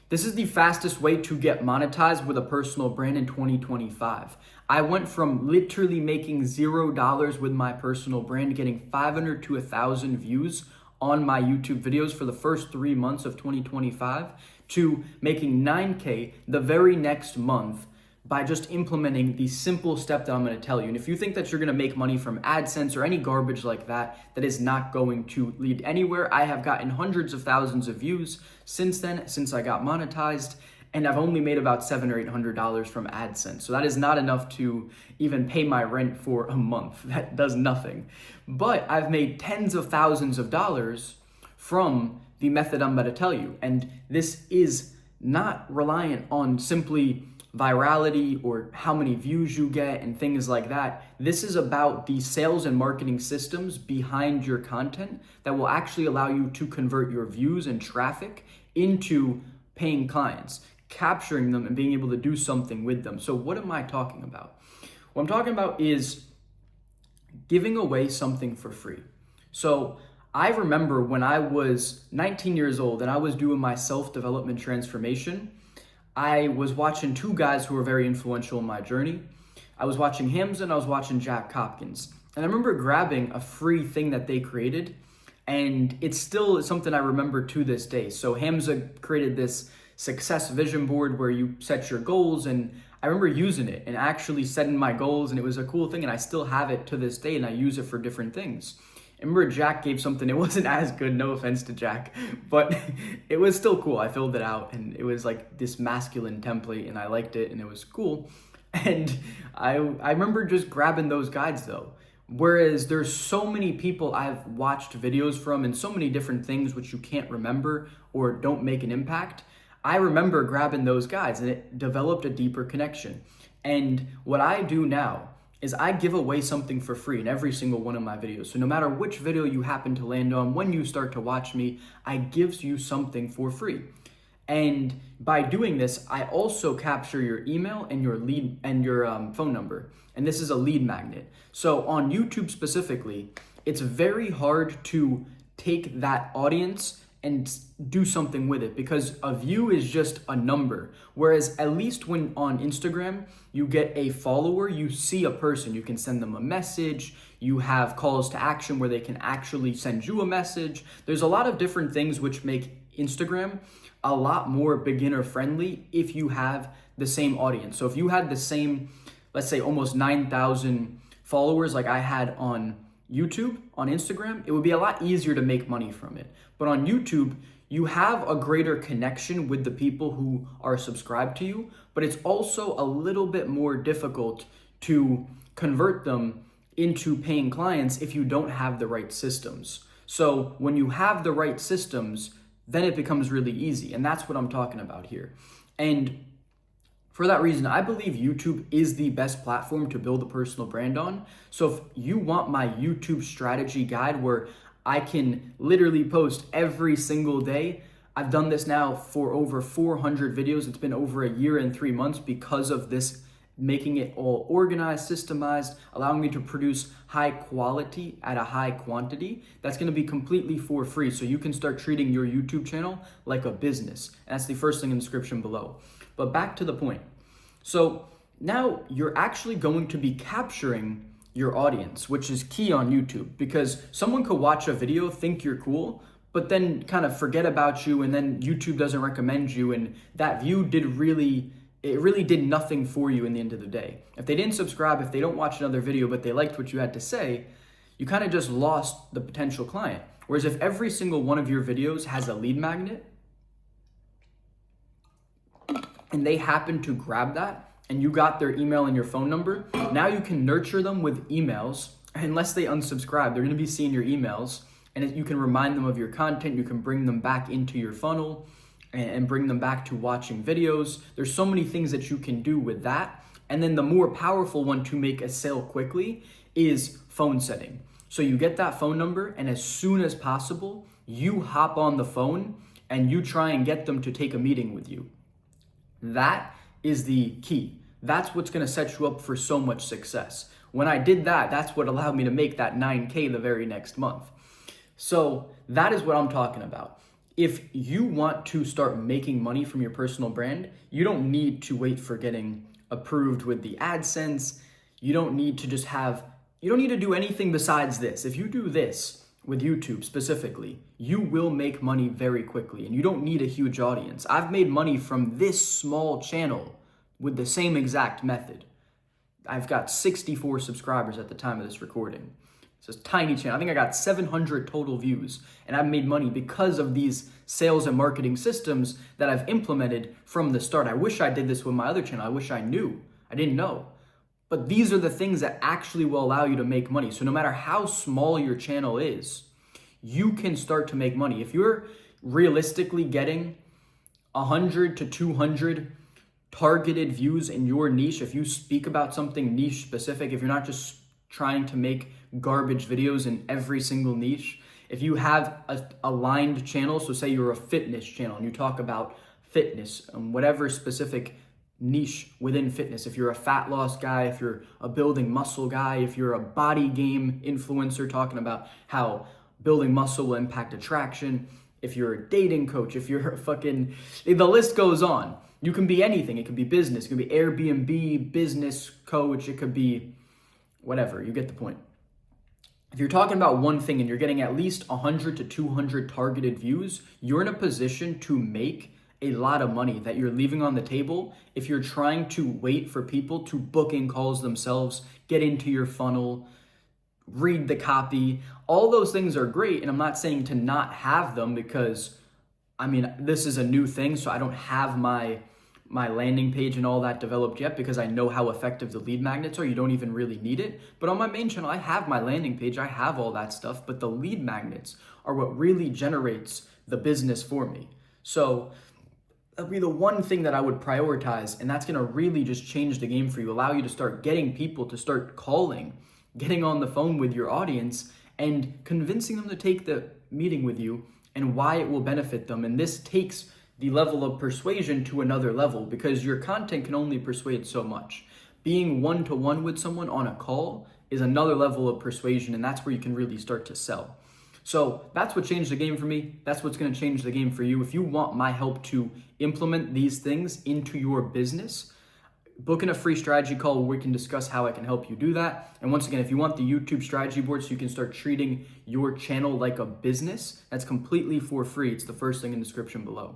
This is the fastest way to get monetized with a personal brand in 2025. I went from literally making $0 with my personal brand, getting 500 to 1,000 views on my YouTube videos for the first 3 months of 2025 to making 9K the very next month by just implementing the simple step that I'm going to tell you. And if you think that you're going to make money from AdSense or any garbage like that, that is not going to lead anywhere. I have gotten hundreds of thousands of views since then, since I got monetized, and I've only made about $700 or $800 from AdSense. So that is not enough to even pay my rent for a month. That does nothing. But I've made tens of thousands of dollars from the method I'm about to tell you. And this is not reliant on simply virality or how many views you get and things like that. This is about the sales and marketing systems behind your content that will actually allow you to convert your views and traffic into paying clients, capturing them and being able to do something with them. So what am I talking about? What I'm talking about is giving away something for free. So I remember when I was 19 years old and I was doing my self-development transformation, I was watching two guys who were very influential in my journey. I was watching Hamza and I was watching Jack Hopkins. And I remember grabbing a free thing that they created, and it's still something I remember to this day. So Hamza created this success vision board where you set your goals, and I remember using it and actually setting my goals, and it was a cool thing, and I still have it to this day, and I use it for different things. I remember Jack gave something, it wasn't as good, no offense to Jack, but it was still cool. I filled it out and it was like this masculine template and I liked it and it was cool. And I remember just grabbing those guides though. Whereas there's so many people I've watched videos from and so many different things which you can't remember or don't make an impact. I remember grabbing those guides and it developed a deeper connection. And what I do now is I give away something for free in every single one of my videos. So no matter which video you happen to land on, when you start to watch me, I give you something for free. And by doing this, I also capture your email and your lead and your phone number. And this is a lead magnet. So on YouTube specifically, it's very hard to take that audience and do something with it because a view is just a number. Whereas at least when on Instagram, you get a follower, you see a person, you can send them a message, you have calls to action where they can actually send you a message. There's a lot of different things which make Instagram a lot more beginner friendly if you have the same audience. So if you had the same, let's say almost 9,000 followers like I had on YouTube, on Instagram, it would be a lot easier to make money from it. But on YouTube, you have a greater connection with the people who are subscribed to you, but it's also a little bit more difficult to convert them into paying clients if you don't have the right systems. So when you have the right systems, then it becomes really easy. And that's what I'm talking about here. And for that reason, I believe YouTube is the best platform to build a personal brand on. So if you want my YouTube strategy guide where I can literally post every single day, I've done this now for over 400 videos. It's been over a year and 3 months because of this, making it all organized, systemized, allowing me to produce high quality at a high quantity. That's gonna be completely for free. So you can start treating your YouTube channel like a business. And that's the first thing in the description below. But back to the point. So now you're actually going to be capturing your audience, which is key on YouTube because someone could watch a video, think you're cool, but then kind of forget about you and then YouTube doesn't recommend you and that view really did nothing for you in the end of the day. If they didn't subscribe, if they don't watch another video, but they liked what you had to say, you kind of just lost the potential client. Whereas if every single one of your videos has a lead magnet and they happen to grab that and you got their email and your phone number, now you can nurture them with emails. Unless they unsubscribe, they're gonna be seeing your emails and you can remind them of your content, you can bring them back into your funnel and bring them back to watching videos. There's so many things that you can do with that. And then the more powerful one to make a sale quickly is phone setting. So you get that phone number and as soon as possible, you hop on the phone and you try and get them to take a meeting with you. That is the key. That's what's gonna set you up for so much success. When I did that, that's what allowed me to make that 9K the very next month. So that is what I'm talking about. if you want to start making money from your personal brand, you don't need to wait for getting approved with the AdSense. You don't need to you don't need to do anything besides this. If you do this with YouTube specifically, you will make money very quickly, and you don't need a huge audience. I've made money from this small channel with the same exact method. I've got 64 subscribers at the time of this recording. It's a tiny channel. I think I got 700 total views, and I've made money because of these sales and marketing systems that I've implemented from the start. I wish I did this with my other channel. I wish I knew. I didn't know. But these are the things that actually will allow you to make money. So no matter how small your channel is, you can start to make money. If you're realistically getting 100 to 200 targeted views in your niche, if you speak about something niche specific, if you're not just trying to make garbage videos in every single niche, if you have a aligned channel, so say you're a fitness channel and you talk about fitness and whatever specific niche within fitness, if you're a fat loss guy, if you're a building muscle guy, if you're a body game influencer talking about how building muscle will impact attraction, if you're a dating coach, if you're a the list goes on. You can be anything. It could be business, it could be Airbnb, business coach, it could be whatever. You get the point. If you're talking about one thing and you're getting at least 100 to 200 targeted views, you're in a position to make a lot of money that you're leaving on the table if you're trying to wait for people to book in calls themselves, get into your funnel, read the copy. All those things are great, and I'm not saying to not have them, because this is a new thing, so I don't have my landing page and all that developed yet, because I know how effective the lead magnets are. You don't even really need it. But on my main channel, I have my landing page, I have all that stuff, but the lead magnets are what really generates the business for me. So that'll be the one thing that I would prioritize, and that's gonna really just change the game for you, allow you to start getting people to start calling, getting on the phone with your audience and convincing them to take the meeting with you and why it will benefit them. And this takes the level of persuasion to another level, because your content can only persuade so much. Being one-to-one with someone on a call is another level of persuasion, and that's where you can really start to sell. So that's what changed the game for me. That's what's going to change the game for you. If you want my help to implement these things into your business, book in a free strategy call where we can discuss how I can help you do that. And once again, if you want the YouTube strategy board so you can start treating your channel like a business, that's completely for free. It's the first thing in the description below.